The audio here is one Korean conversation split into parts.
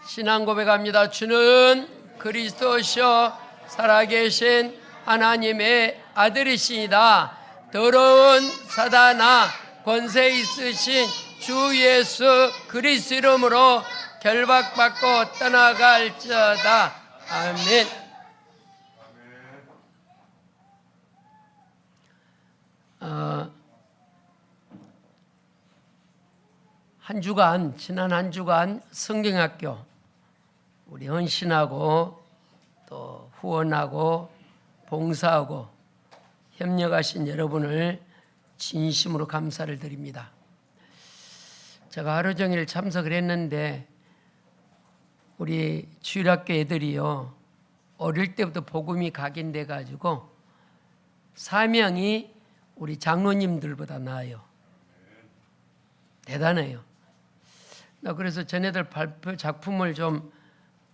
신앙 고백합니다. 주는 그리스도시요 살아계신 하나님의 아들이시니다. 더러운 사단아 권세 있으신 주 예수 그리스도 이름으로 결박받고 떠나갈지어다. 아멘. 지난 한 주간 성경학교 우리 헌신하고 또 후원하고 봉사하고 협력하신 여러분을 진심으로 감사를 드립니다. 제가 하루 종일 참석을 했는데 우리 주일학교 애들이요, 어릴 때부터 복음이 각인돼 가지고 사명이 우리 장로님들보다 나아요. 대단해요. 나 그래서 쟤네들 발표 작품을 좀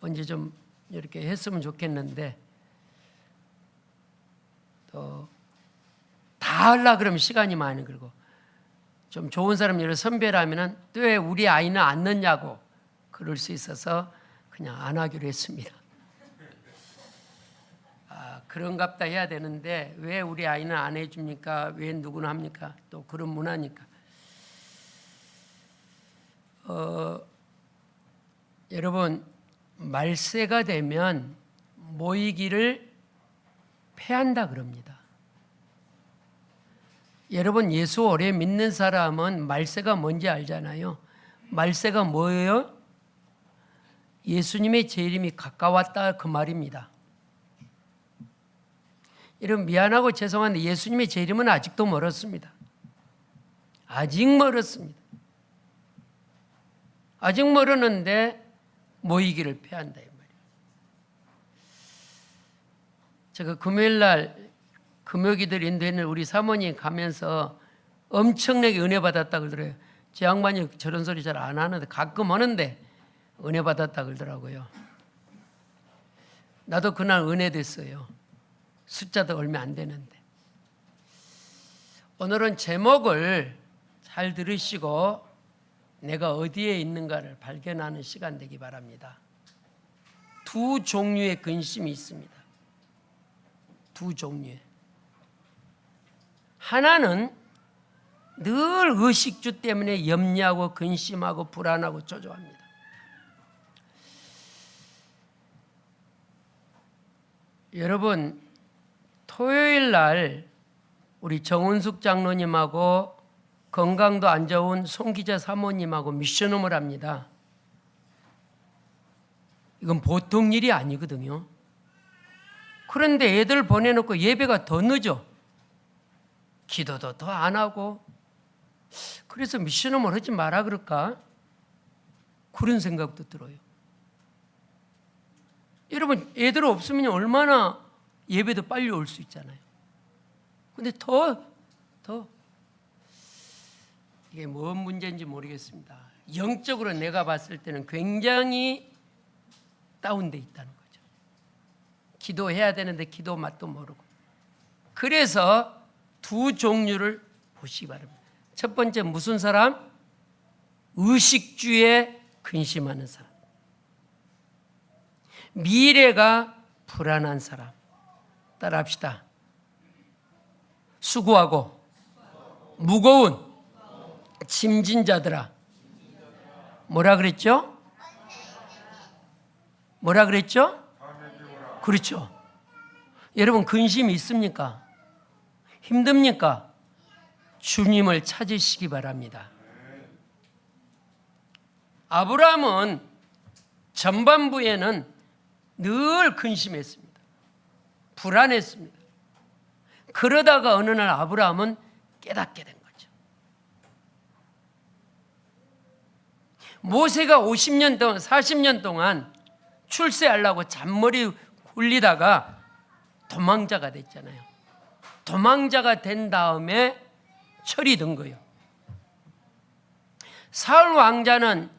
언제 좀 이렇게 했으면 좋겠는데 또 다 하려 그러면 시간이 많이 걸고, 좀 좋은 사람 여러 선배라면은 또 왜 우리 아이는 안 넣냐고 그럴 수 있어서 그냥 안 하기로 했습니다. 그런갑다 해야 되는데 왜 우리 아이는 안 해줍니까? 왜 누구나 합니까? 또 그런 문화니까. 여러분, 말세가 되면 모이기를 패한다 그럽니다. 여러분, 예수 오래 믿는 사람은 말세가 뭔지 알잖아요. 말세가 뭐예요? 예수님의 재림이 가까웠다 그 말입니다. 여러분, 미안하고 죄송한데 예수님의 재림은 아직도 멀었습니다. 아직 멀었습니다. 아직 멀었는데 모이기를 패한다 이 말이에요. 제가 금요일날 금요기들 인도했는 우리 사모님 가면서 엄청나게 은혜 받았다 그러더라고요. 제 양반이 저런 소리 잘 안 하는데 가끔 하는데 은혜 받았다 그러더라고요. 나도 그날 은혜 됐어요. 숫자도 얼마 안 되는데. 오늘은 제목을 잘 들으시고 내가 어디에 있는가를 발견하는 시간 되기 바랍니다. 두 종류의 근심이 있습니다. 두 종류의. 하나는 늘 의식주 때문에 염려하고 근심하고 불안하고 초조합니다. 여러분, 토요일 날 우리 정은숙 장로님하고 건강도 안 좋은 송기자 사모님하고 미션홈을 합니다. 이건 보통 일이 아니거든요. 그런데 애들 보내놓고 예배가 더 늦어. 기도도 더 안 하고. 그래서 미션홈을 하지 마라 그럴까? 그런 생각도 들어요. 여러분, 애들 없으면 얼마나 예배도 빨리 올 수 있잖아요. 근데 더 이게 뭔 문제인지 모르겠습니다. 영적으로 내가 봤을 때는 굉장히 다운돼 있다는 거죠. 기도해야 되는데 기도 맛도 모르고. 그래서 두 종류를 보시기 바랍니다. 첫 번째 무슨 사람? 의식주에 근심하는 사람. 미래가 불안한 사람. 따라합시다. 수고하고 무거운 짐진 자들아. 뭐라 그랬죠? 뭐라 그랬죠? 그렇죠. 여러분, 근심이 있습니까? 힘듭니까? 주님을 찾으시기 바랍니다. 아브라함은 전반부에는 늘 근심했습니다. 불안했습니다. 그러다가 어느 날 아브라함은 깨닫게 된 거죠. 모세가 50년 동안 40년 동안 출세하려고 잔머리 굴리다가 도망자가 됐잖아요. 도망자가 된 다음에 철이 든 거예요. 사울 왕자는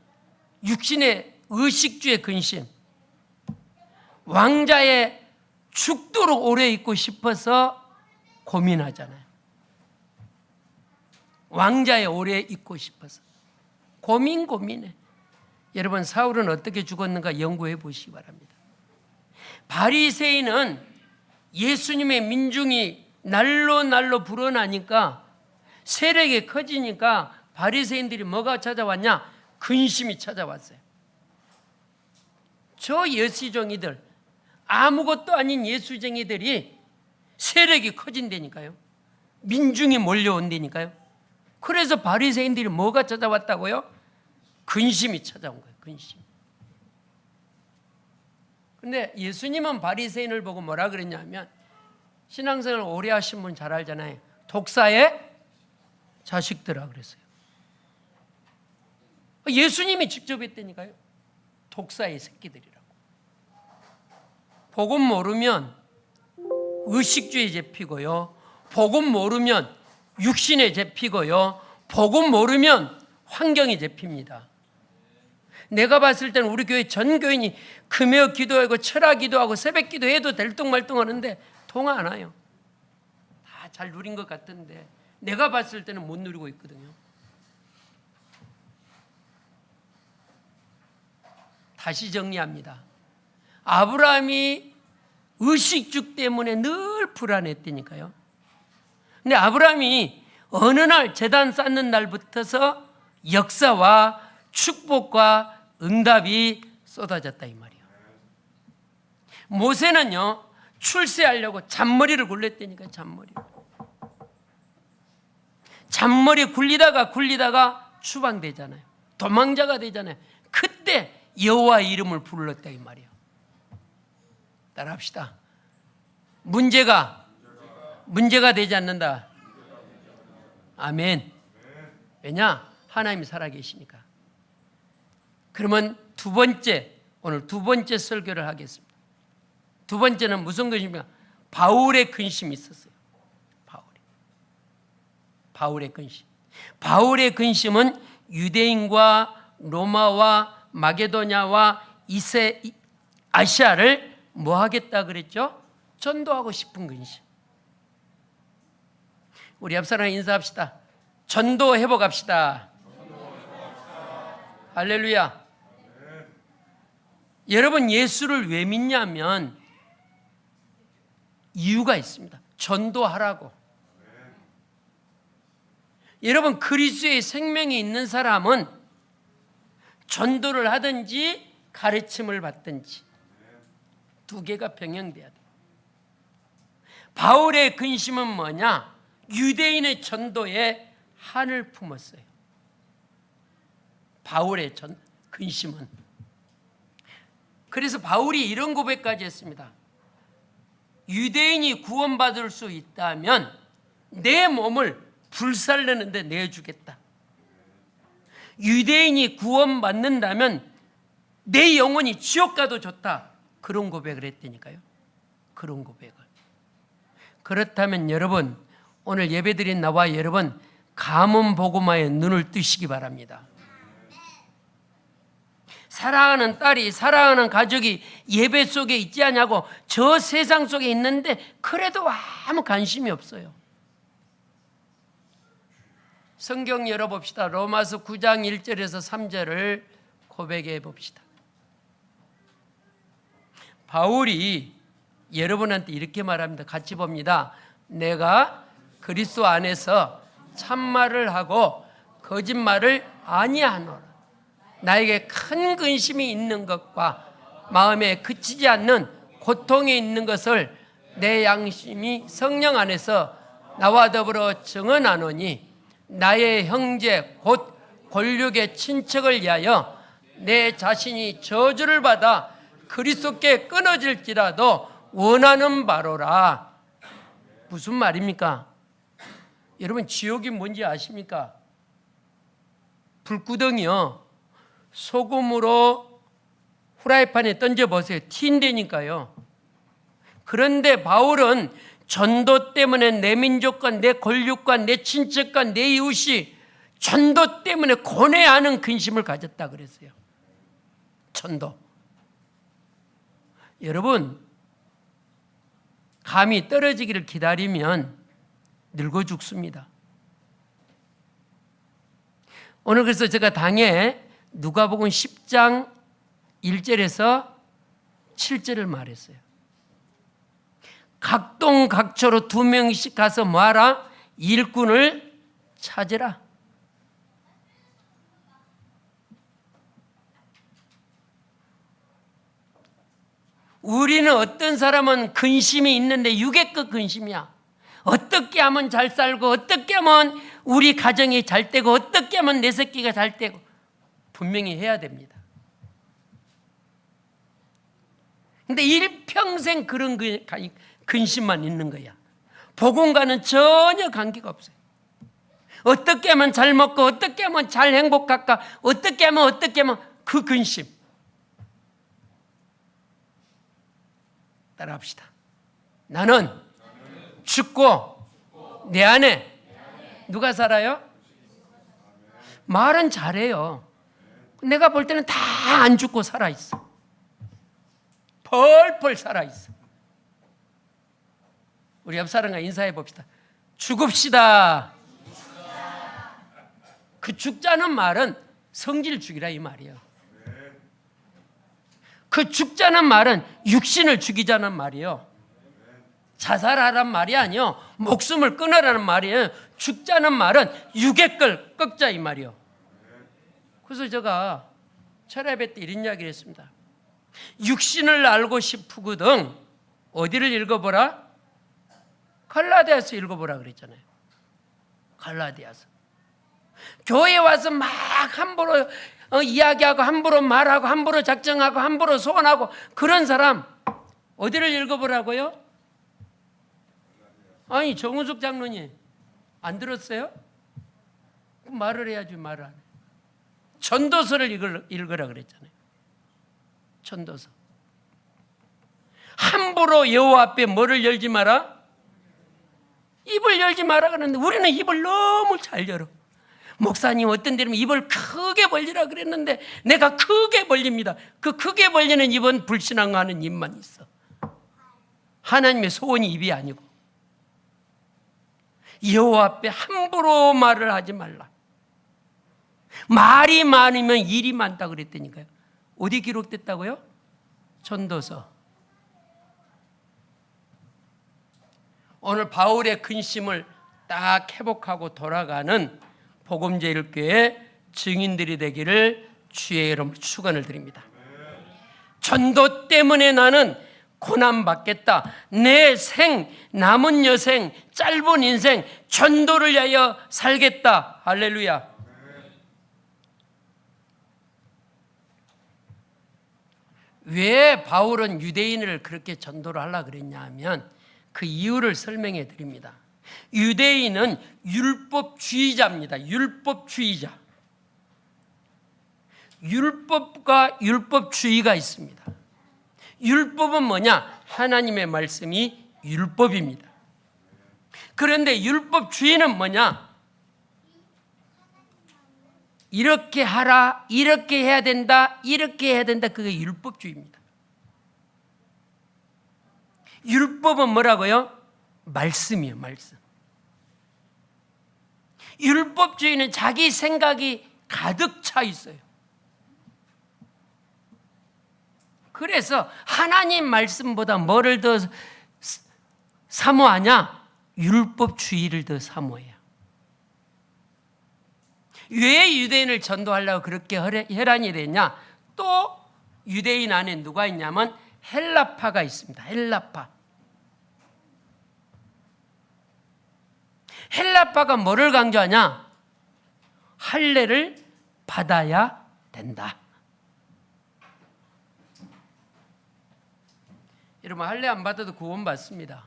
육신의 의식주의 근심, 왕자의 죽도록 오래 있고 싶어서 고민하잖아요. 왕자에 오래 있고 싶어서 고민해. 여러분, 사울은 어떻게 죽었는가 연구해 보시기 바랍니다. 바리새인은 예수님의 민중이 날로 불어나니까, 세력이 커지니까 바리새인들이 뭐가 찾아왔냐? 근심이 찾아왔어요. 저 예수쟁이들, 아무것도 아닌 예수쟁이들이 세력이 커진다니까요. 민중이 몰려온다니까요. 그래서 바리새인들이 뭐가 찾아왔다고요? 근심이 찾아온 거예요. 근심. 근데 예수님은 바리새인을 보고 뭐라 그랬냐면, 신앙생활 오래 하신 분 잘 알잖아요. 독사의 자식들아 그랬어요. 예수님이 직접 했다니까요. 독사의 새끼들이라고. 복음 모르면 의식주의 잡히고요, 복음 모르면 육신에 잡히고요, 복음 모르면 환경에 잡힙니다. 내가 봤을 때는 우리 교회 전 교인이 금요 기도하고 철학 기도하고 새벽 기도해도 될뚱말뚱 하는데 통화 안 와요. 다 잘 누린 것 같은데 내가 봤을 때는 못 누리고 있거든요. 다시 정리합니다. 아브라함이 의식주 때문에 늘 불안했다니까요. 근데 아브라함이 어느 날 제단 쌓는 날부터서 역사와 축복과 응답이 쏟아졌다 이 말이에요. 모세는요, 출세하려고 잔머리를 굴렸다니까. 잔머리 굴리다가 추방되잖아요. 도망자가 되잖아요. 그때 여호와 이름을 불렀다 이 말이에요. 따라합시다. 문제가 되지 않는다. 아멘. 왜냐? 하나님이 살아계시니까. 그러면 오늘 두 번째 설교를 하겠습니다. 두 번째는 무슨 근심입니까? 바울의 근심이 있었어요. 바울의 근심. 바울의 근심은 유대인과 로마와 마게도냐와 아시아를 뭐 하겠다 그랬죠? 전도하고 싶은 근심. 우리 옆 사람 인사합시다. 전도해 보갑시다. 할렐루야. 여러분, 예수를 왜 믿냐면 이유가 있습니다. 전도하라고. 여러분, 그리스도의 생명이 있는 사람은 전도를 하든지 가르침을 받든지 두 개가 병행돼야 돼요. 바울의 근심은 뭐냐? 유대인의 전도에 한을 품었어요. 바울의 근심은. 그래서 바울이 이런 고백까지 했습니다. 유대인이 구원받을 수 있다면 내 몸을 불살르는데 내주겠다. 유대인이 구원받는다면 내 영혼이 지옥 가도 좋다. 그런 고백을 했다니까요. 그런 고백을. 그렇다면 여러분, 오늘 예배드린 나와 여러분, 가문 복음화에 눈을 뜨시기 바랍니다. 사랑하는 딸이, 사랑하는 가족이 예배 속에 있지 않냐고, 저 세상 속에 있는데 그래도 아무 관심이 없어요. 성경 열어봅시다. 로마서 9장 1절에서 3절을 고백해 봅시다. 바울이 여러분한테 이렇게 말합니다. 같이 봅니다. 내가 그리스도 안에서 참말을 하고 거짓말을 아니하노라. 나에게 큰 근심이 있는 것과 마음에 그치지 않는 고통이 있는 것을 내 양심이 성령 안에서 나와 더불어 증언하노니, 나의 형제 곧 권력의 친척을 위하여 내 자신이 저주를 받아 그리스도께 끊어질지라도 원하는 바로라. 무슨 말입니까? 여러분, 지옥이 뭔지 아십니까? 불구덩이요, 소금으로 후라이팬에 던져보세요. 튄다니까요. 그런데 바울은 전도 때문에 내 민족과 내 권력과 내 친척과 내 이웃이 전도 때문에 고뇌하는 근심을 가졌다 그랬어요. 전도. 여러분, 감이 떨어지기를 기다리면 늙어 죽습니다. 오늘 그래서 제가 당에 누가복음 10장 1절에서 7절을 말했어요. 각동 각처로 2명씩 가서 뭐하라? 일꾼을 찾으라. 우리는 어떤 사람은 근심이 있는데 육의적 근심이야. 어떻게 하면 잘 살고, 어떻게 하면 우리 가정이 잘 되고, 어떻게 하면 내 새끼가 잘 되고, 분명히 해야 됩니다. 근데 일평생 그런 근심만 있는 거야. 복음과는 전혀 관계가 없어요. 어떻게 하면 잘 먹고, 어떻게 하면 잘 행복할까, 어떻게 하면 그 근심. 따라합시다. 나는 죽고 내 안에 누가 살아요? 말은 잘해요. 내가 볼 때는 다 안 죽고 살아있어. 펄펄 살아있어. 우리 옆 사람과 인사해 봅시다. 죽읍시다. 그 죽자는 말은 성질 죽이라 이 말이에요. 그 죽자는 말은 육신을 죽이자는 말이에요. 자살하란 말이 아니요. 목숨을 끊으라는 말이에요. 죽자는 말은 육의 걸 꺾자 이 말이에요. 그래서 제가 철야배 때 이런 이야기를 했습니다. 육신을 알고 싶거든 어디를 읽어보라? 갈라디아서 읽어보라 그랬잖아요. 갈라디아서. 교회 와서 막 함부로 이야기하고 함부로 말하고 함부로 작정하고 함부로 소원하고 그런 사람 어디를 읽어보라고요? 아니 정은숙 장로님 안 들었어요? 말을 해야지 말을 안 해. 전도서를 읽으라 그랬잖아요. 전도서. 함부로 여호와 앞에 뭐를 열지 마라? 입을 열지 마라 그러는데 우리는 입을 너무 잘 열어. 목사님 어떤 데는 입을 크게 벌리라 그랬는데 내가 크게 벌립니다. 그 크게 벌리는 입은 불신앙하는 입만 있어. 하나님의 소원이 입이 아니고. 여호와 앞에 함부로 말을 하지 말라. 말이 많으면 일이 많다 그랬다니까요. 어디 기록됐다고요? 전도서. 오늘 바울의 근심을 딱 회복하고 돌아가는 복음제일교회 증인들이 되기를 주의 이름으로 축원을 드립니다. 전도 때문에 나는 고난받겠다. 내 남은 여생, 짧은 인생 전도를 위하여 살겠다. 할렐루야. 왜 바울은 유대인을 그렇게 전도를 하려고 그랬냐 하면 그 이유를 설명해 드립니다. 유대인은 율법주의자입니다. 율법주의자. 율법과 율법주의가 있습니다. 율법은 뭐냐? 하나님의 말씀이 율법입니다. 그런데 율법주의는 뭐냐? 이렇게 하라, 이렇게 해야 된다, 이렇게 해야 된다. 그게 율법주의입니다. 율법은 뭐라고요? 말씀이에요, 말씀. 율법주의는 자기 생각이 가득 차 있어요. 그래서 하나님 말씀보다 뭐를 더 사모하냐? 율법주의를 더 사모해요. 왜 유대인을 전도하려고 그렇게 혈안이 됐냐? 또 유대인 안에 누가 있냐면 헬라파가 있습니다. 헬라파. 헬라파가 뭐를 강조하냐? 할례를 받아야 된다. 여러분 할례 안 받아도 구원받습니다.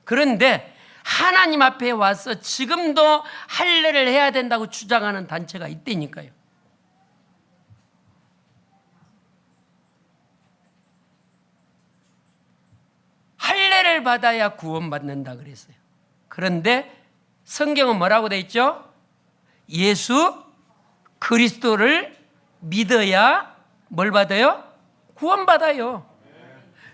그런데 하나님 앞에 와서 지금도 할례를 해야 된다고 주장하는 단체가 있다니까요. 할례를 받아야 구원받는다 그랬어요. 그런데 성경은 뭐라고 돼 있죠? 예수 그리스도를 믿어야 뭘 받아요? 구원받아요.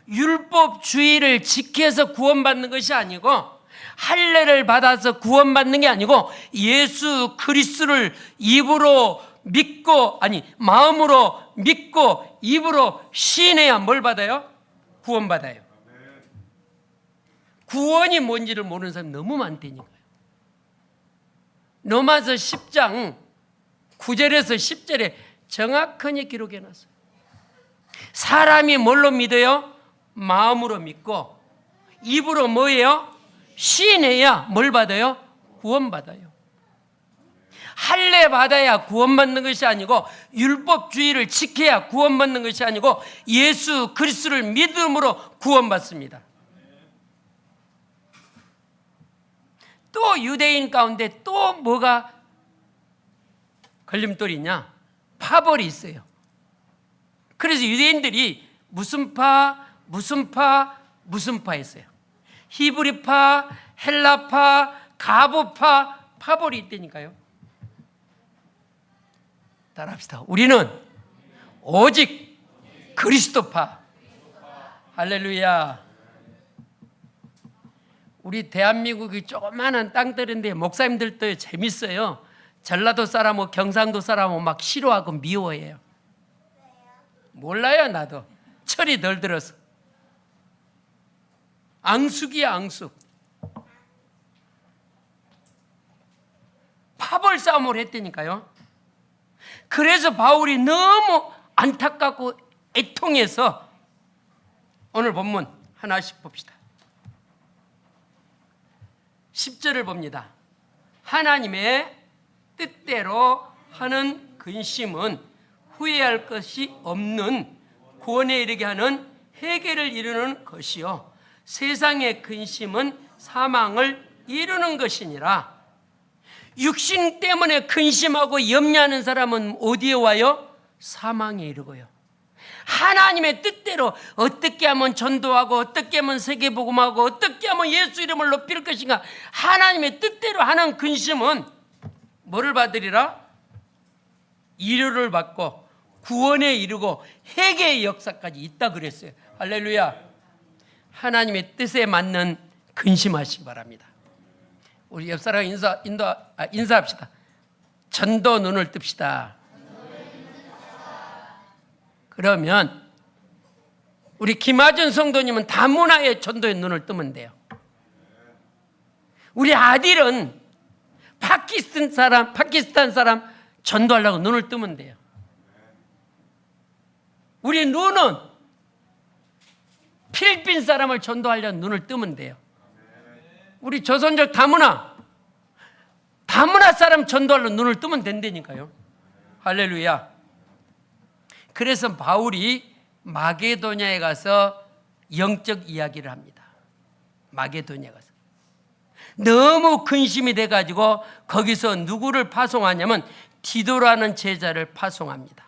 율법주의를 지켜서 구원받는 것이 아니고 할례를 받아서 구원받는 게 아니고 예수 그리스도를 입으로 믿고, 아니 마음으로 믿고 입으로 시인해야 뭘 받아요? 구원받아요. 구원이 뭔지를 모르는 사람이 너무 많다니까요. 로마서 10장 9절에서 10절에 정확하게 기록해놨어요. 사람이 뭘로 믿어요? 마음으로 믿고 입으로 뭐예요? 시인해야 뭘 받아요? 구원받아요. 할례 받아야 구원받는 것이 아니고 율법주의를 지켜야 구원받는 것이 아니고 예수 그리스도를 믿음으로 구원받습니다. 또 유대인 가운데 또 뭐가 걸림돌이 있냐? 파벌이 있어요. 그래서 유대인들이 무슨 파 했어요. 히브리파, 헬라파, 가부파, 파벌이 있다니까요. 따라합시다. 우리는 오직 그리스도파. 할렐루야. 우리 대한민국이 조그마한 땅들인데 목사님들도 재밌어요. 전라도 사람하고 경상도 사람하고 막 싫어하고 미워해요. 몰라요. 나도 철이 덜 들어서. 앙숙이야 앙숙. 파벌 싸움을 했다니까요. 그래서 바울이 너무 안타깝고 애통해서 오늘 본문 하나씩 봅시다. 10절을 봅니다. 하나님의 뜻대로 하는 근심은 후회할 것이 없는 구원에 이르게 하는 회개를 이루는 것이요 세상의 근심은 사망을 이루는 것이니라. 육신 때문에 근심하고 염려하는 사람은 어디에 와요? 사망에 이르고요. 하나님의 뜻대로 어떻게 하면 전도하고 어떻게 하면 세계복음하고 어떻게 하면 예수 이름을 높일 것인가, 하나님의 뜻대로 하는 근심은 뭐를 받으리라? 위로를 받고 구원에 이르고 회개의 역사까지 있다 그랬어요. 할렐루야. 하나님의 뜻에 맞는 근심하시기 바랍니다. 우리 옆 사람 인사합시다. 전도 눈을 뜹시다. 그러면 우리 김하준 성도님은 다문화의 전도의 눈을 뜨면 돼요. 우리 아들은 파키스탄 사람 전도하려고 눈을 뜨면 돼요. 우리 누는 필리핀 사람을 전도하려고 눈을 뜨면 돼요. 우리 조선족 다문화 사람 전도하려고 눈을 뜨면 된다니까요. 할렐루야. 그래서 바울이 마게도냐에 가서 영적 이야기를 합니다. 마게도냐에 가서 너무 근심이 돼가지고 거기서 누구를 파송하냐면 디도라는 제자를 파송합니다.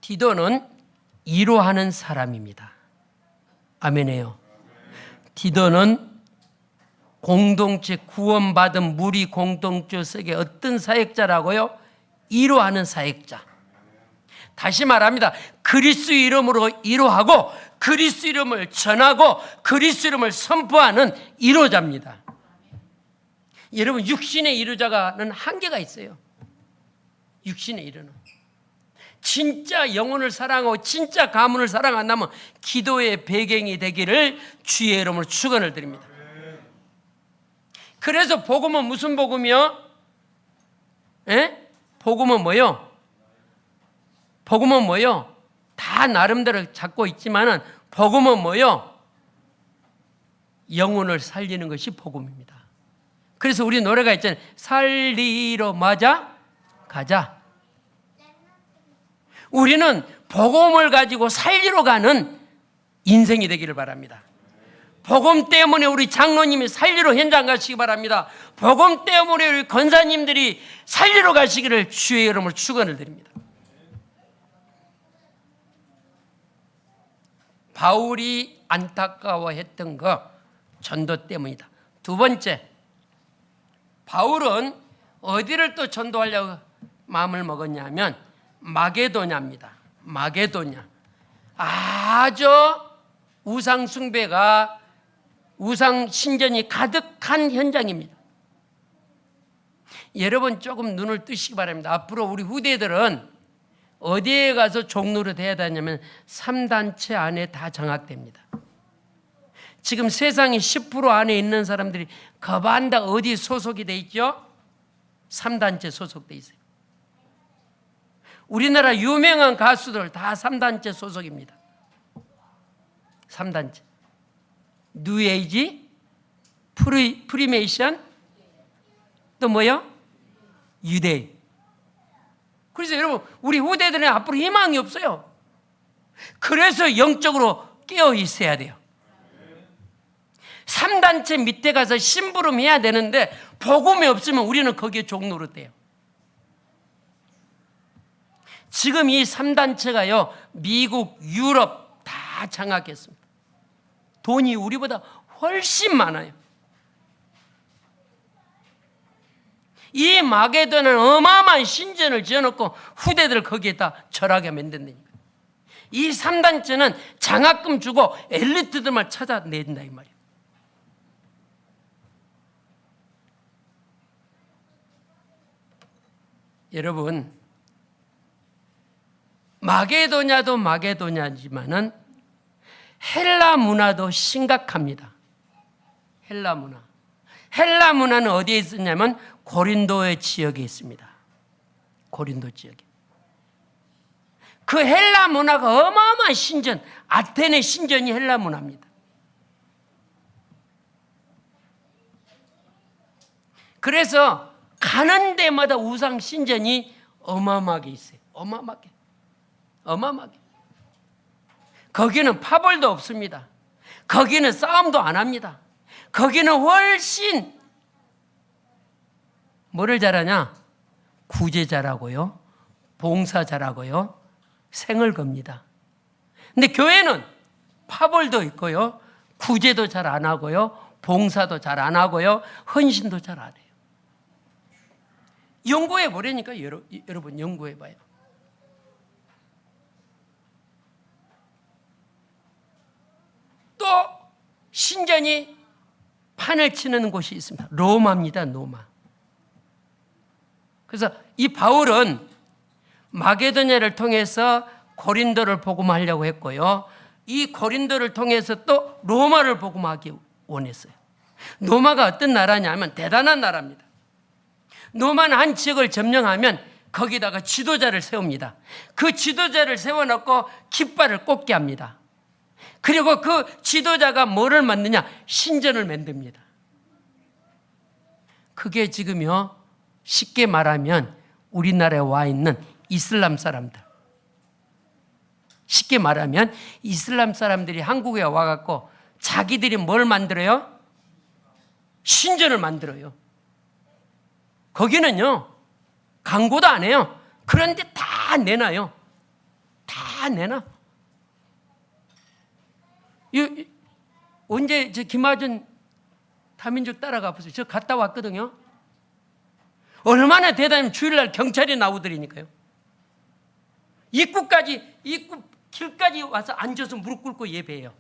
디도는 위로하는 사람입니다. 아멘이에요. 디도는 공동체, 구원받은 무리 공동체 속의 어떤 사역자라고요? 위로하는 사역자. 다시 말합니다. 그리스도 이름으로 위로하고 그리스도 이름을 전하고 그리스도 이름을 선포하는 위로자입니다. 여러분, 육신의 위로자가는 한계가 있어요. 육신의 위로는. 진짜 영혼을 사랑하고 진짜 가문을 사랑한다면 기도의 배경이 되기를 주의 이름으로 축원을 드립니다. 그래서 복음은 무슨 복음이요? 복음은 뭐요? 복음은 뭐요? 다 나름대로 잡고 있지만은 복음은 뭐요? 영혼을 살리는 것이 복음입니다. 그래서 우리 노래가 있잖아요. 살리러 맞아 가자. 우리는 복음을 가지고 살리러 가는 인생이 되기를 바랍니다. 복음 때문에 우리 장로님이 살리러 현장 가시기 바랍니다. 복음 때문에 우리 권사님들이 살리러 가시기를 주의 이름으로 축원을 드립니다. 바울이 안타까워했던 거 전도 때문이다. 두 번째, 바울은 어디를 또 전도하려고 마음을 먹었냐면 마게도냐입니다. 마게도냐. 아주 우상 숭배가 우상 신전이 가득한 현장입니다. 여러분 조금 눈을 뜨시기 바랍니다. 앞으로 우리 후대들은 어디에 가서 종로로 돼야 되냐면 3단체 안에 다 장악됩니다. 지금 세상의 10% 안에 있는 사람들이 거반다 어디 소속이 돼 있죠? 3단체 소속돼 있어요. 우리나라 유명한 가수들 다 3단체 소속입니다. 3단체. 뉴에이지, 프리메이션, 또 뭐요? 유대인. 그래서 여러분 우리 후대들은 앞으로 희망이 없어요. 그래서 영적으로 깨어 있어야 돼요. 3단체 밑에 가서 심부름 해야 되는데 복음이 없으면 우리는 거기에 종노릇돼요. 지금 이 3단체가요 미국, 유럽 다 장악했습니다. 돈이 우리보다 훨씬 많아요. 이 마게도는 어마어마한 신전을 지어놓고 후대들 거기에다 절하게 만든다니까. 이 3단체는 장학금 주고 엘리트들만 찾아낸다 이 말이에요. 여러분 마게도냐도 마게도냐지만은 헬라 문화도 심각합니다. 헬라 문화는 어디에 있었냐면 고린도의 지역에 있습니다. 고린도 지역에. 그 헬라 문화가 어마어마한 신전, 아테네 신전이 헬라 문화입니다. 그래서 가는 데마다 우상 신전이 어마어마하게 있어요. 어마어마하게. 거기는 파벌도 없습니다. 거기는 싸움도 안 합니다. 거기는 훨씬 뭐를 잘하냐? 구제 잘하고요, 봉사 잘하고요, 생을 겁니다. 근데 교회는 파벌도 있고요, 구제도 잘 안 하고요, 봉사도 잘 안 하고요, 헌신도 잘 안 해요. 연구해 보라니까 여러분 연구해 봐요. 또 신전이 판을 치는 곳이 있습니다. 로마입니다. 로마. 그래서 이 바울은 마게도냐를 통해서 고린도를 복음하려고 했고요. 이 고린도를 통해서 또 로마를 복음하기 원했어요. 로마가 어떤 나라냐면 대단한 나라입니다. 로마는 한 지역을 점령하면 거기다가 지도자를 세웁니다. 그 지도자를 세워놓고 깃발을 꽂게 합니다. 그리고 그 지도자가 뭐를 만드냐? 신전을 만듭니다. 그게 지금요 쉽게 말하면 우리나라에 와 있는 이슬람 사람들. 쉽게 말하면 이슬람 사람들이 한국에 와갖고 자기들이 뭘 만들어요? 신전을 만들어요. 거기는요 광고도 안 해요. 그런데 다 내놔요. 다 내놔. 언제 저 김하준 다민족 따라가 보세요. 저 갔다 왔거든요. 얼마나 대단하면 주일날 경찰이 나오더라니까요. 입구 길까지 와서 앉아서 무릎 꿇고 예배해요.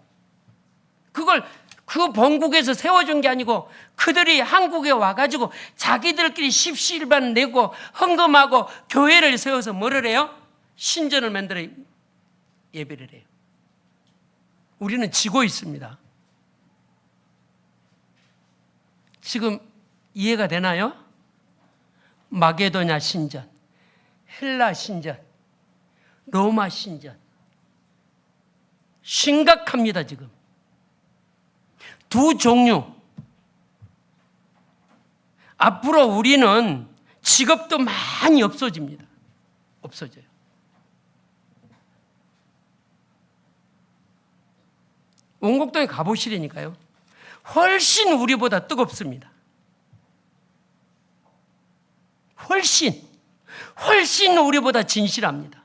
그걸 그 본국에서 세워준 게 아니고 그들이 한국에 와가지고 자기들끼리 십시일반 내고 헌금하고 교회를 세워서 뭐를 해요? 신전을 만들어 예배를 해요. 우리는 지고 있습니다. 지금 이해가 되나요? 마게도냐 신전, 헬라 신전, 로마 신전. 심각합니다, 지금. 두 종류. 앞으로 우리는 직업도 많이 없어집니다. 없어져요. 원곡동에 가보시라니까요. 훨씬 우리보다 뜨겁습니다. 훨씬 우리보다 진실합니다.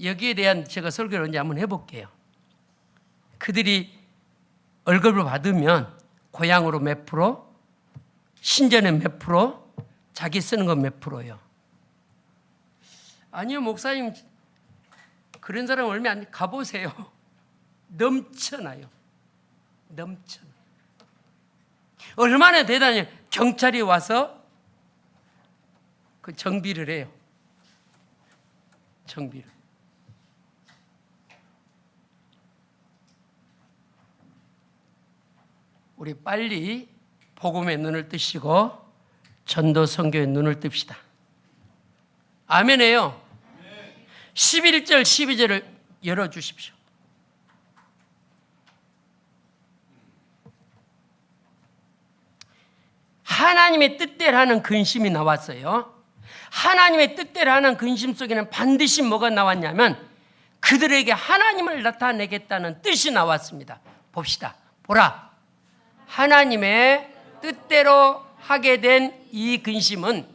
여기에 대한 제가 설교를 언제 한번 해볼게요. 그들이 월급을 받으면 고향으로 몇 프로, 신전에 몇 프로, 자기 쓰는 건 몇 프로요. 아니요, 목사님, 그런 사람 얼마 안 가보세요. 넘쳐나요. 넘쳐나요. 얼마나 대단해요. 경찰이 와서 그 정비를 해요. 정비를. 우리 빨리 복음의 눈을 뜨시고 전도 선교의 눈을 뜹시다. 아멘이에요. 11절 12절을 열어주십시오. 하나님의 뜻대로 하는 근심이 나왔어요. 하나님의 뜻대로 하는 근심 속에는 반드시 뭐가 나왔냐면 그들에게 하나님을 나타내겠다는 뜻이 나왔습니다. 봅시다. 보라. 하나님의 뜻대로 하게 된 이 근심은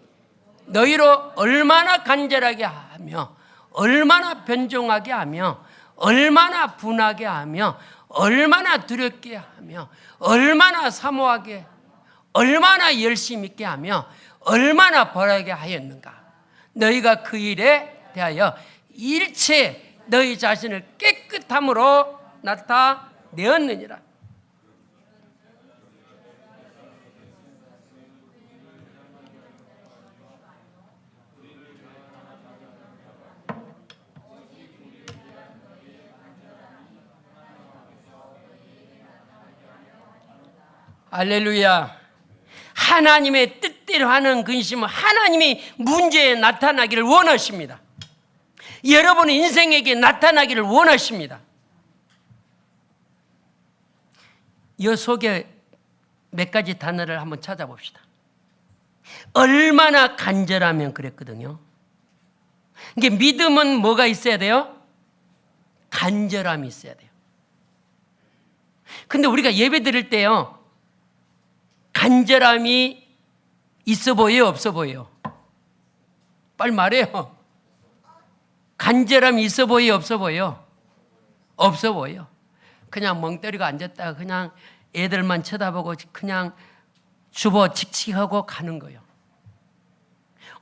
너희로 얼마나 간절하게 하며 얼마나 변종하게 하며 얼마나 분하게 하며 얼마나 두렵게 하며 얼마나 사모하게 얼마나 열심히 있게 하며 얼마나 벌하게 하였는가. 너희가 그 일에 대하여 일체 너희 자신을 깨끗함으로 나타내었느니라. 할렐루야. 하나님의 뜻대로 하는 근심은 하나님이 문제에 나타나기를 원하십니다. 여러분의 인생에게 나타나기를 원하십니다. 이 속에 몇 가지 단어를 한번 찾아봅시다. 얼마나 간절하면 그랬거든요. 이게 믿음은 뭐가 있어야 돼요? 간절함이 있어야 돼요. 근데 우리가 예배 드릴 때요, 간절함이 있어 보여요, 없어 보여요? 빨리 말해요. 간절함이 있어 보여요, 없어 보여요? 없어 보여요. 그냥 멍 때리고 앉았다가 그냥 애들만 쳐다보고 그냥 주보 칙칙하고 가는 거예요.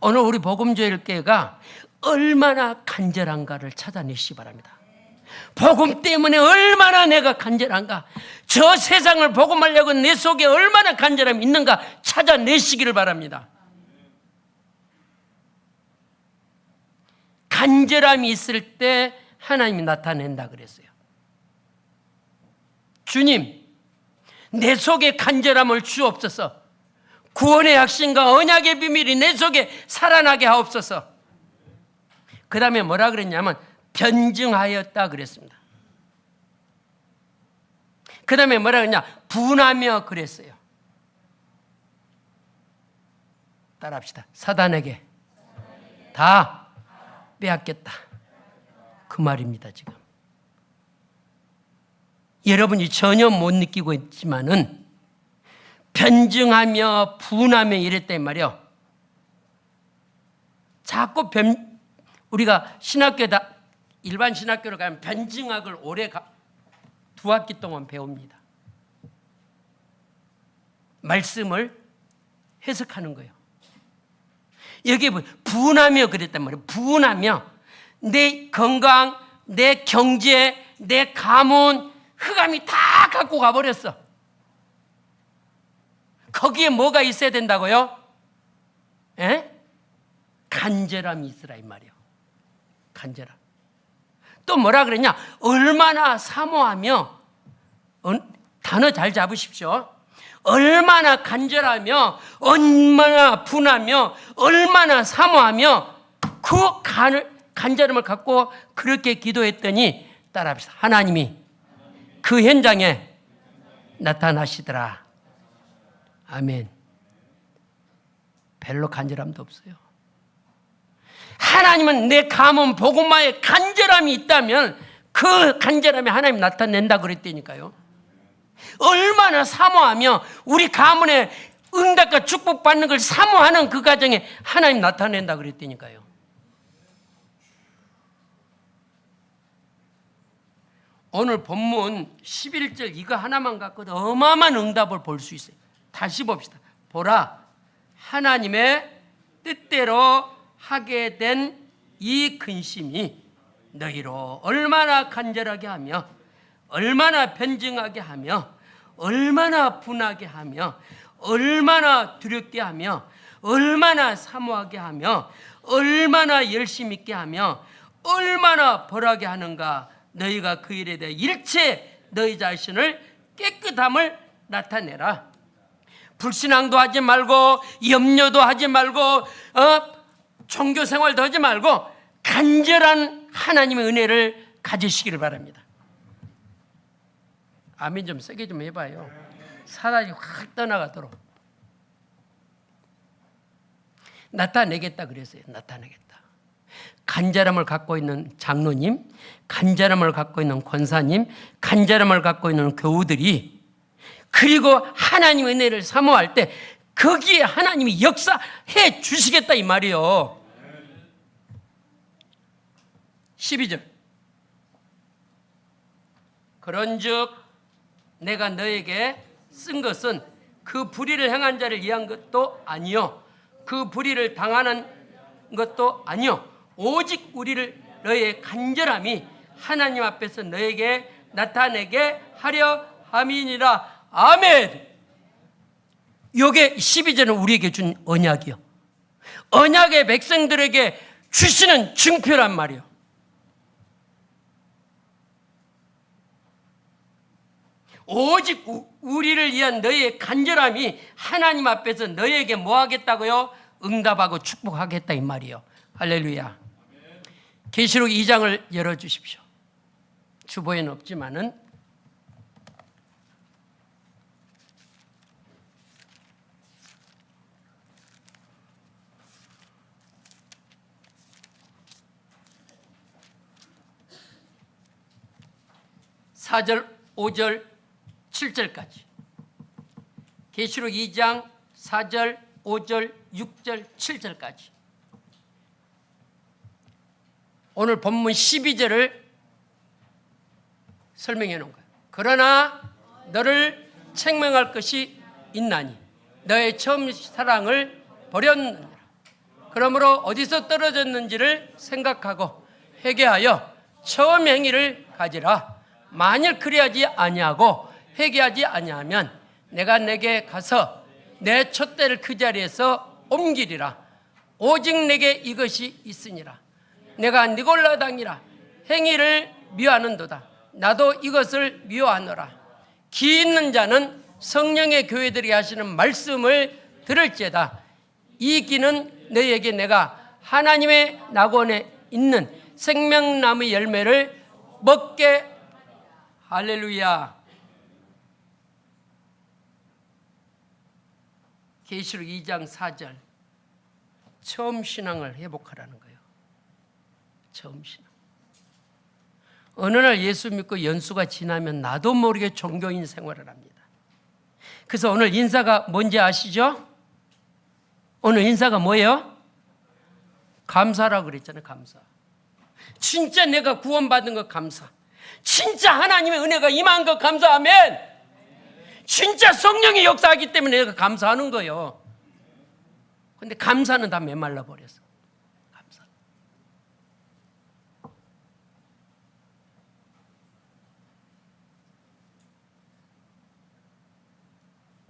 오늘 우리 복음조일교회가 얼마나 간절한가를 찾아내시기 바랍니다. 복음 때문에 얼마나 내가 간절한가, 저 세상을 복음하려고 내 속에 얼마나 간절함이 있는가 찾아내시기를 바랍니다. 간절함이 있을 때 하나님이 나타낸다 그랬어요. 주님, 내 속에 간절함을 주옵소서. 구원의 확신과 언약의 비밀이 내 속에 살아나게 하옵소서. 그 다음에 뭐라 그랬냐면 변증하였다 그랬습니다. 그 다음에 뭐라 그랬냐? 분하며 그랬어요. 따라합시다. 사단에게 다 빼앗겼다. 그 말입니다. 지금 여러분이 전혀 못 느끼고 있지만은 변증하며 분하며 이랬단 말이요. 자꾸 우리가 신학교에다 일반 신학교를 가면 변증학을 오래 2학기 동안 배웁니다. 말씀을 해석하는 거예요. 여기에 분하며 그랬단 말이에요. 분하며 내 건강, 내 경제, 내 가문, 흑암이 다 갖고 가버렸어. 거기에 뭐가 있어야 된다고요? 간절함이 있으라 이 말이에요. 간절함. 또 뭐라 그랬냐? 얼마나 사모하며, 단어 잘 잡으십시오. 얼마나 간절하며, 얼마나 분하며, 얼마나 사모하며 그 간절함을 갖고 그렇게 기도했더니 따라합시다. 하나님이 그 현장에 나타나시더라. 아멘. 별로 간절함도 없어요. 하나님은 내 가문 복음화에 간절함이 있다면 그 간절함에 하나님 나타낸다 그랬다니까요. 얼마나 사모하며 우리 가문에 응답과 축복받는 걸 사모하는 그 가정에 하나님 나타낸다 그랬다니까요. 오늘 본문 11절 이거 하나만 갖고도 어마어마한 응답을 볼 수 있어요. 다시 봅시다. 보라, 하나님의 뜻대로 하게 된 이 근심이 너희로 얼마나 간절하게 하며 얼마나 변증하게 하며 얼마나 분하게 하며 얼마나 두렵게 하며 얼마나 사모하게 하며 얼마나 열심 있게 하며 얼마나 벌하게 하는가. 너희가 그 일에 대해 일체 너희 자신을 깨끗함을 나타내라. 불신앙도 하지 말고 염려도 하지 말고 종교 생활도 하지 말고 간절한 하나님의 은혜를 가지시기를 바랍니다. 아멘 좀 세게 좀 해봐요. 사단이 확 떠나가도록. 나타내겠다 그랬어요. 나타내겠다. 간절함을 갖고 있는 장로님, 간절함을 갖고 있는 권사님, 간절함을 갖고 있는 교우들이, 그리고 하나님의 은혜를 사모할 때 거기에 하나님이 역사해 주시겠다 이 말이에요. 12절. 그런즉 내가 너에게 쓴 것은 그 불의를 행한 자를 위한 것도 아니요 그 불의를 당하는 것도 아니요 오직 우리를 너의 간절함이 하나님 앞에서 너에게 나타내게 하려 함이니라. 아멘. 요게 12절은 우리에게 준 언약이요, 언약의 백성들에게 주시는 증표란 말이요. 오직 우리를 위한 너의 간절함이 하나님 앞에서 너에게 뭐 하겠다고요? 응답하고 축복하겠다 이 말이요. 할렐루야. 계시록 2장을 열어주십시오. 주보에는 없지만은 (4절) (5절) (7절까지) 계시록 2장 4절, 5절, 6절, 7절까지. 오늘 본문 12절을 설명해 놓은 거예요. 그러나 너를 책망할 것이 있나니 너의 처음 사랑을 버렸느니라. 그러므로 어디서 떨어졌는지를 생각하고 회개하여 처음 행위를 가지라. 만일 그리하지 아니하고 회개하지 아니하면 내가 내게 가서 내 촛대를 그 자리에서 옮기리라. 오직 내게 이것이 있으니라. 내가 니골라 당이라 행위를 미워하는도다. 나도 이것을 미워하노라. 기 있는 자는 성령의 교회들이 하시는 말씀을 들을지어다. 이 기는 너희에게 내가 하나님의 낙원에 있는 생명나무 열매를 먹게. 할렐루야. 계시록 2장 4절. 처음 신앙을 회복하라는 거예요. 처음 신앙. 어느 날 예수 믿고 연수가 지나면 나도 모르게 종교인 생활을 합니다. 그래서 오늘 인사가 뭔지 아시죠? 오늘 인사가 뭐예요? 감사라고 그랬잖아요. 감사. 진짜 내가 구원받은 것 감사. 진짜 하나님의 은혜가 임한 것 감사. 아멘. 진짜 성령이 역사하기 때문에 내가 감사하는 거예요. 근데 감사는 다 메말라 버렸어. 감사.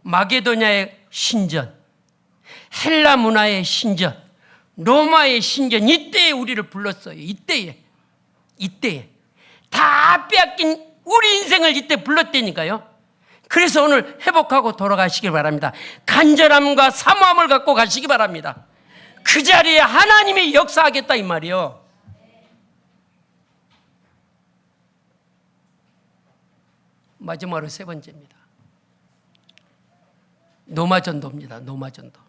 마게도냐의 신전, 헬라 문화의 신전, 로마의 신전, 이때에 우리를 불렀어요. 이때에 다 빼앗긴 우리 인생을 이때 불렀다니까요. 그래서 오늘 회복하고 돌아가시길 바랍니다. 간절함과 사모함을 갖고 가시기 바랍니다. 그 자리에 하나님이 역사하겠다 이 말이요. 마지막으로 세 번째입니다. 노마전도입니다. 노마전도.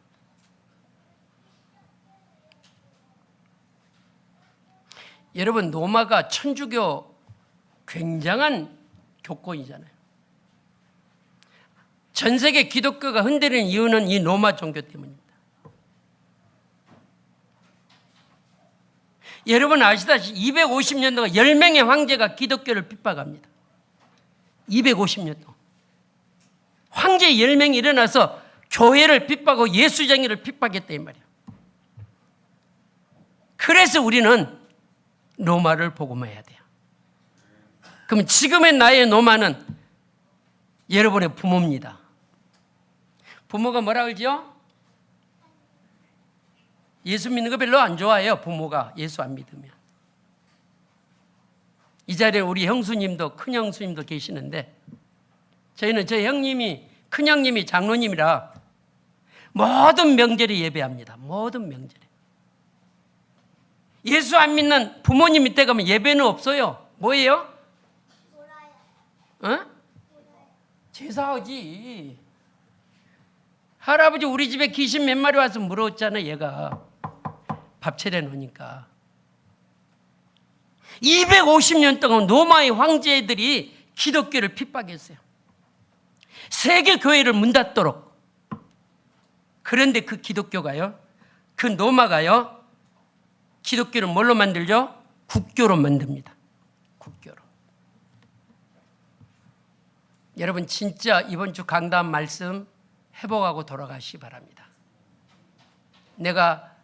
여러분, 노마가 천주교 굉장한 교권이잖아요. 전 세계 기독교가 흔들리는 이유는 이 로마 종교 때문입니다. 여러분 아시다시피 250년 동안 10명의 황제가 기독교를 핍박합니다. 250년 동안. 황제 10명이 일어나서 교회를 핍박하고 예수쟁이를 핍박했다 이 말이에요. 그래서 우리는 노마를 복음화해야 돼요. 그럼 지금의 나의 노마는 여러분의 부모입니다. 부모가 뭐라 그러죠? 예수 믿는 거 별로 안 좋아해요. 부모가 예수 안 믿으면. 이 자리에 우리 형수님도 큰형수님도 계시는데, 저희는 저 형님이, 큰형님이 장로님이라 모든 명절에 예배합니다. 모든 명절에. 예수 안 믿는 부모님 밑에 가면 예배는 없어요. 뭐예요? 어? 제사하지. 할아버지 우리 집에 귀신 몇 마리 와서 물었잖아. 얘가 밥 차려놓으니까. 250년 동안 로마의 황제들이 기독교를 핍박했어요. 세계 교회를 문 닫도록. 그런데 그 기독교가요, 그 로마가요, 기독교를 뭘로 만들죠? 국교로 만듭니다. 국교로. 여러분 진짜 이번 주 강단 말씀 회복하고 돌아가시기 바랍니다. 내가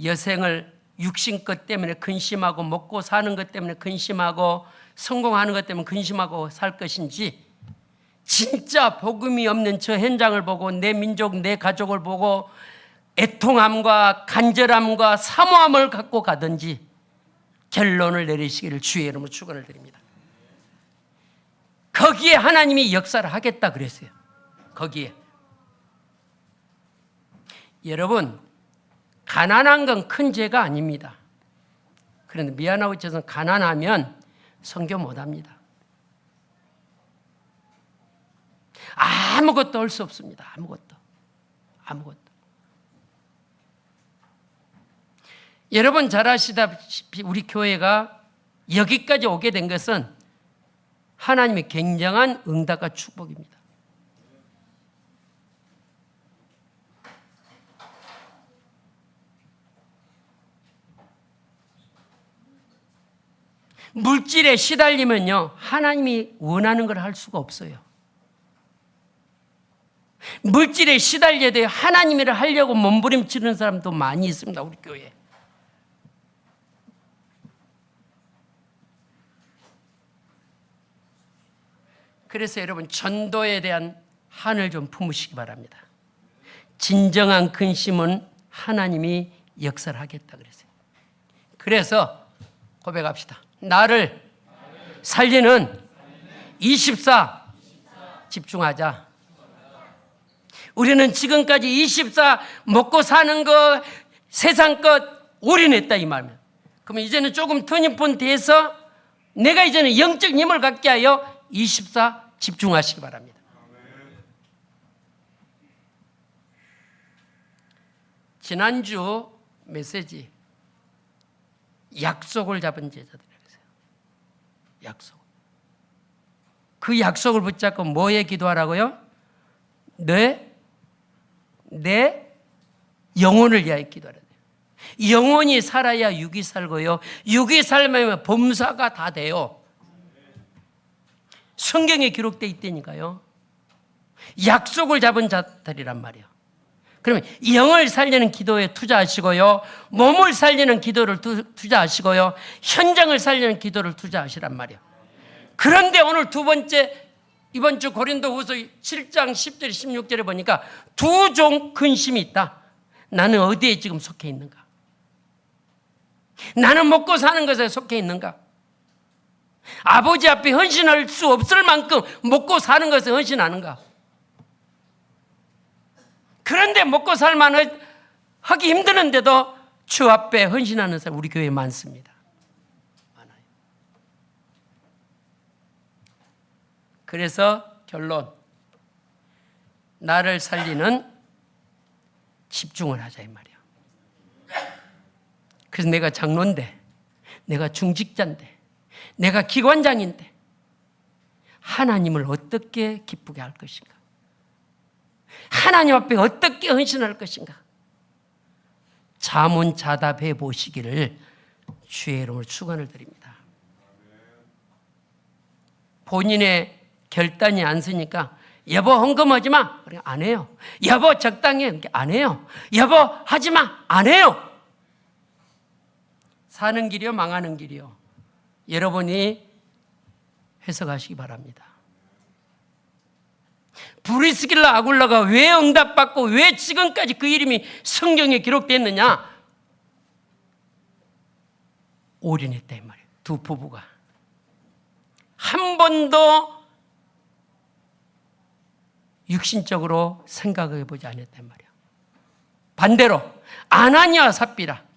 여생을 육신 것 때문에 근심하고 먹고 사는 것 때문에 근심하고 성공하는 것 때문에 근심하고 살 것인지, 진짜 복음이 없는 저 현장을 보고 내 민족, 내 가족을 보고 애통함과 간절함과 사모함을 갖고 가든지 결론을 내리시기를 주의 이름으로 축원을 드립니다. 거기에 하나님이 역사를 하겠다 그랬어요. 거기에. 여러분, 가난한 건 큰 죄가 아닙니다. 그런데 미안하고 죄송한 가난하면 선교 못합니다. 아무것도 할 수 없습니다. 아무것도. 여러분 잘 아시다시피 우리 교회가 여기까지 오게 된 것은 하나님의 굉장한 응답과 축복입니다. 물질에 시달리면요, 하나님이 원하는 걸 할 수가 없어요. 물질에 시달려야 돼요. 하나님 일을 하려고 몸부림치는 사람도 많이 있습니다. 우리 교회에. 그래서 여러분 전도에 대한 한을 좀 품으시기 바랍니다. 진정한 근심은 하나님이 역사를 하겠다 그랬어요. 그래서 고백합시다. 나를 살리는 24 집중하자. 우리는 지금까지 24 먹고 사는 것, 세상 것 올인했다 이 말이에요. 그러면 이제는 조금 터닝포인트 돼서 내가 이제는 영적 힘을 갖게 하여 24 집중하시기 바랍니다. 지난주 메시지 약속을 잡은 제자들이라고 했어요. 약속. 그 약속을 붙잡고 뭐에 기도하라고요? 내 영혼을 위하여 기도하라. 영혼이 살아야 육이 살고요. 육이 살면 범사가 다 돼요. 성경에 기록되어 있다니까요. 약속을 잡은 자들이란 말이에요. 그러면 영을 살리는 기도에 투자하시고요, 몸을 살리는 기도를 투자하시고요, 현장을 살리는 기도를 투자하시란 말이에요. 그런데 오늘 두 번째, 이번 주 고린도후서 7장 10절 16절에 보니까 두 종 근심이 있다. 나는 어디에 지금 속해 있는가? 나는 먹고 사는 것에 속해 있는가? 아버지 앞에 헌신할 수 없을 만큼 먹고 사는 것에 헌신하는가? 그런데 먹고 살만 하기 힘드는데도 주 앞에 헌신하는 사람 우리 교회에 많습니다. 많아요. 그래서 결론, 나를 살리는 집중을 하자 이 말이야. 그래서 내가 장로인데, 내가 중직자인데, 내가 기관장인데 하나님을 어떻게 기쁘게 할 것인가? 하나님 앞에 어떻게 헌신할 것인가? 자문자답해 보시기를 주의 이름으로 축원을 드립니다. 본인의 결단이 안 서니까 여보 헌금하지 마. 안 해요. 여보 적당히 안 해요. 여보 하지 마. 안 해요. 사는 길이요, 망하는 길이요? 여러분이 해석하시기 바랍니다. 브리스길라 아굴라가 왜 응답받고 왜 지금까지 그 이름이 성경에 기록됐느냐? 올인했다 이 말이에요. 두 부부가 한 번도 육신적으로 생각해 보지 않았단 말이에요. 반대로 아나니아와 삽비라,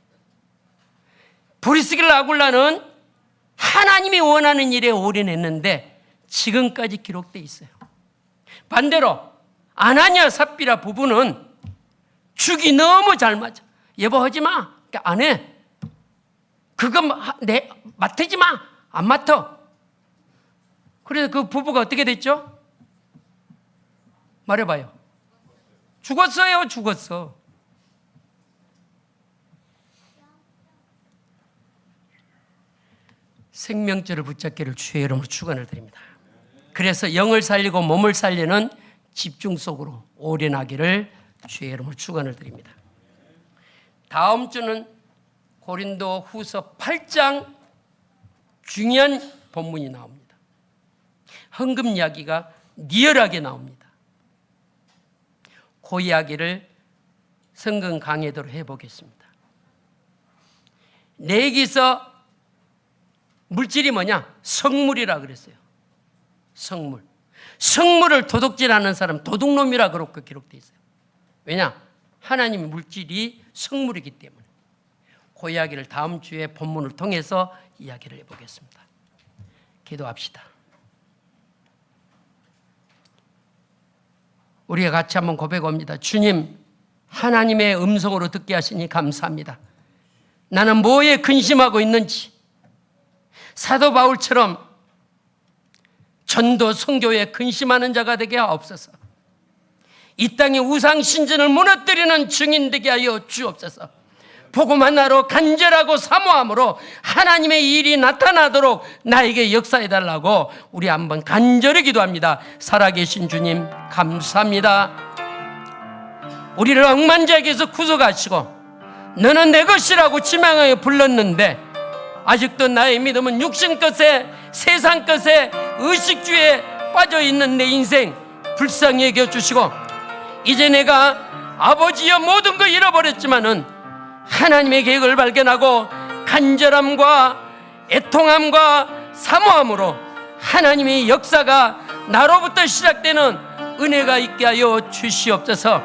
브리스길라 아굴라는 하나님이 원하는 일에 올인했는데 지금까지 기록되어 있어요. 반대로 아나니아 삽비라 부부는 죽이 너무 잘 맞아. 여보 하지 마. 안 해. 그거 내 맡지 마. 안 맡아. 그래서 그 부부가 어떻게 됐죠? 말해봐요. 죽었어요. 죽었어. 생명줄을 붙잡기를 주의 이름으로 축원을 드립니다. 그래서 영을 살리고 몸을 살리는 집중 속으로 올인하기를 주의 이름으로 축원을 드립니다. 다음 주는 고린도 후서 8장 중요한 본문이 나옵니다. 헌금 이야기가 리얼하게 나옵니다. 그 이야기를 성경 강해도로 해보겠습니다. 내기서 물질이 뭐냐? 성물이라 그랬어요. 성물. 성물을 도둑질하는 사람 도둑놈이라 그렇게 기록되어 있어요. 왜냐? 하나님의 물질이 성물이기 때문에. 그 이야기를 다음 주에 본문을 통해서 이야기를 해보겠습니다. 기도합시다. 우리가 같이 한번 고백합니다. 주님, 하나님의 음성으로 듣게 하시니 감사합니다. 나는 뭐에 근심하고 있는지 사도 바울처럼 전도 선교에 근심하는 자가 되게 하옵소서. 이 땅의 우상 신전을 무너뜨리는 증인 되게 하여 주옵소서. 복음 하나로 간절하고 사모함으로 하나님의 일이 나타나도록 나에게 역사해달라고 우리 한번 간절히 기도합니다. 살아계신 주님 감사합니다. 우리를 억만자에게서 구속하시고 너는 내 것이라고 지명하여 불렀는데 아직도 나의 믿음은 육신 것에 세상 것에 의식주의에 빠져있는 내 인생 불쌍히 여겨주시고 이제 내가 아버지여 모든 걸 잃어버렸지만은 하나님의 계획을 발견하고 간절함과 애통함과 사모함으로 하나님의 역사가 나로부터 시작되는 은혜가 있게 하여 주시옵소서.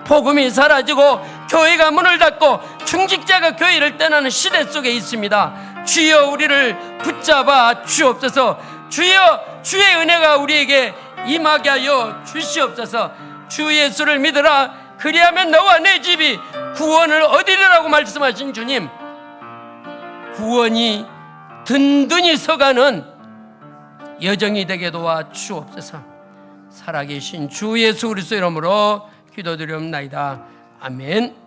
복음이 사라지고 교회가 문을 닫고 중직자가 교회를 떠나는 시대 속에 있습니다. 주여 우리를 붙잡아 주옵소서. 주여 주의 은혜가 우리에게 임하게 하여 주시옵소서. 주 예수를 믿으라. 그리하면 너와 내 집이 구원을 얻으리라고 말씀하신 주님, 구원이 든든히 서가는 여정이 되게 도와 주옵소서. 살아계신 주 예수 그리스도 이름으로 기도드리옵나이다. 아멘.